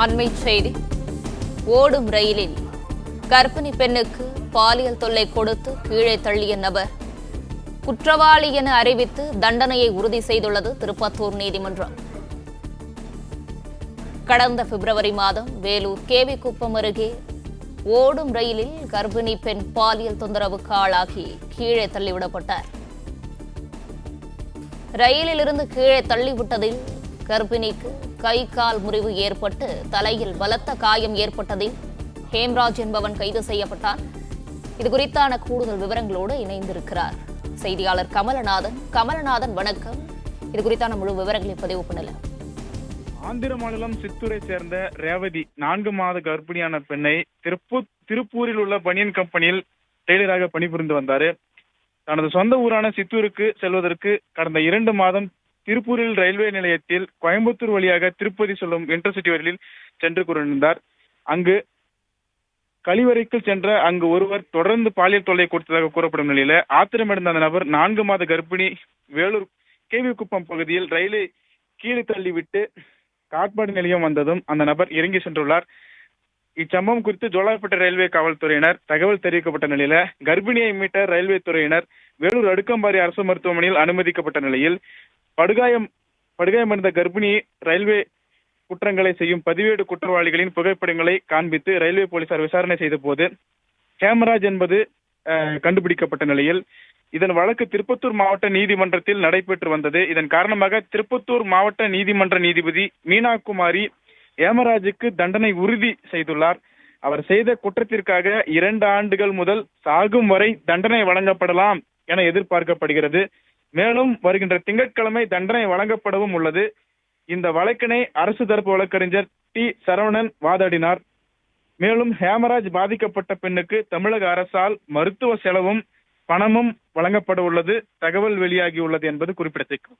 அண்மை செய்தி. ஓடும் ரயிலில் கர்ப்பிணி பெண்ணுக்கு பாலியல் தொல்லை கொடுத்து கீழே தள்ளிய நபர் குற்றவாளி என அறிவித்து தண்டனையை உறுதி செய்துள்ளது திருப்பத்தூர் நீதிமன்றம். கடந்த பிப்ரவரி மாதம் வேலூர் கேவி குப்பம் அருகே ஓடும் ரயிலில் கர்ப்பிணி பெண் பாலியல் தொந்தரவுக்கு ஆளாகி கீழே தள்ளிவிடப்பட்டார். ரயிலிலிருந்து கீழே தள்ளிவிட்டதில் கர்ப்பிணிக்கு கை கால் முறிவு ஏற்பட்டு தலையில் பலத்த காயம் ஏற்பட்டதில் ஹேம்ராஜ் என்பவன் கைது செய்யப்பட்டான். இதுகுறித்தான கூடுதல் விவரங்களோடு இணைந்திருக்கிறார் செய்தியாளர் கமலநாதன். கமலநாதன், வணக்கம். இதுகுறித்தான முழு விவரங்களை பதிவு பண்ணலாம். ஆந்திர மாநிலம் சித்தூரை சேர்ந்த ரேவதி 4 மாத கர்ப்பிணியான பெண்ணை திருப்பூரில் உள்ள பனியன் கம்பெனியில் டெய்லராக பணிபுரிந்து வந்தார். தனது சொந்த ஊரான சித்தூருக்கு செல்வதற்கு கடந்த 2 மாதம் திருப்பூரில் ரயில்வே நிலையத்தில் கோயம்புத்தூர் வழியாக திருப்பதி செல்லும் இன்டர்சிட்டி ரயிலில் சென்று கொண்டிருந்தார். அங்கு கழிவறைக்கு சென்ற ஒருவர் தொடர்ந்து பாலியல் தொல்லை கொடுத்ததாக கூறப்படும் நிலையில ஆத்திரமடைந்த அந்த நபர் 4 மாத கர்ப்பிணி வேலூர் கேவி குப்பம் பகுதியில் ரயிலை கீழே தள்ளிவிட்டு காட்பாடி நிலையம் வந்ததும் அந்த நபர் இறங்கி சென்றுள்ளார். இச்சம்பவம் குறித்து ஜோலார்பேட்டை ரயில்வே காவல்துறையினர் தகவல் தெரிவிக்கப்பட்ட நிலையில கர்ப்பிணியை மீட்ட ரயில்வே துறையினர் வேலூர் அடுக்கம்பாரி அரசு மருத்துவமனையில் அனுமதிக்கப்பட்ட நிலையில் படுகாயமடைந்த கர்ப்பிணியை ரயில்வே குற்றங்களை செய்யும் பதிவேடு குற்றவாளிகளின் புகைப்படங்களை காண்பித்து ரயில்வே போலீசார் விசாரணை செய்த போது ஹேமராஜ் என்பது கண்டுபிடிக்கப்பட்ட நிலையில் இதன் வழக்கு திருப்பத்தூர் மாவட்ட நீதிமன்றத்தில் நடைபெற்று வந்தது. இதன் காரணமாக திருப்பத்தூர் மாவட்ட நீதிமன்ற நீதிபதி மீனாகுமாரி ஹேமராஜுக்கு தண்டனை உறுதி செய்துள்ளார். அவர் செய்த குற்றத்திற்காக 2 ஆண்டுகள் முதல் சாகும் வரை தண்டனை வழங்கப்படலாம் என எதிர்பார்க்கப்படுகிறது. மேலும் வருகின்ற திங்கட்கிழமை தண்டனை வழங்கப்படவும் உள்ளது. இந்த வழக்கினை அரசு தரப்பு வழக்கறிஞர் டி சரவணன் வாதாடினார். மேலும் ஹேமராஜ் பாதிக்கப்பட்ட பெண்ணுக்கு தமிழக அரசால் மருத்துவ செலவும் பணமும் வழங்கப்பட உள்ளது தகவல் வெளியாகியுள்ளது என்பது குறிப்பிடத்தக்கது.